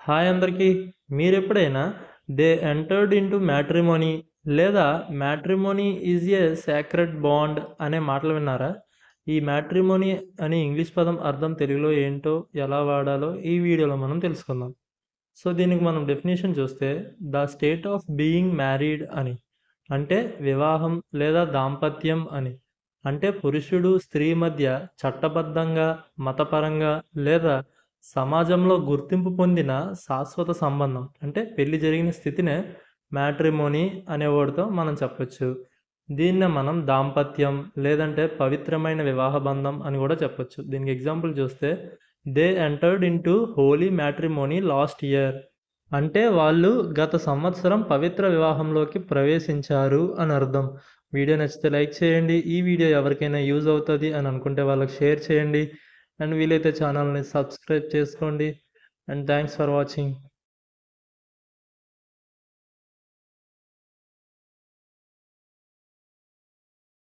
Hi అందరికీ. మీరెప్పుడైనా they entered into matrimony లేదా matrimony is a sacred bond అనే మాటలు విన్నారా? ఈ మ్యాట్రిమోనీ అనే ఇంగ్లీష్ పదం అర్థం తెలుగులో ఏంటో, ఎలా వాడాలో ఈ వీడియోలో మనం తెలుసుకుందాం. సో దీనికి మనం డెఫినేషన్ చూస్తే the state of being married అని, అంటే వివాహం లేదా దాంపత్యం అని. అంటే పురుషుడు స్త్రీ మధ్య చట్టబద్ధంగా, మతపరంగా లేదా సమాజంలో గుర్తింపు పొందిన శాశ్వత సంబంధం, అంటే పెళ్లి జరిగిన స్థితినే మ్యాట్రిమోనీ అనే వర్డ్తో మనం చెప్పొచ్చు. దీన్నే మనం దాంపత్యం లేదంటే పవిత్రమైన వివాహ బంధం అని కూడా చెప్పొచ్చు. దీనికి ఎగ్జాంపుల్ చూస్తే they entered into holy matrimony last year, అంటే వాళ్ళు గత సంవత్సరం పవిత్ర వివాహంలోకి ప్రవేశించారు అని అర్థం. వీడియో నచ్చితే లైక్ చేయండి. ఈ వీడియో ఎవరికైనా యూజ్ అవుతుంది అని అనుకుంటే వాళ్ళకి షేర్ చేయండి. అండ్ వీలైతే ఛానల్ని సబ్స్క్రైబ్ చేసుకోండి. And thanks for watching.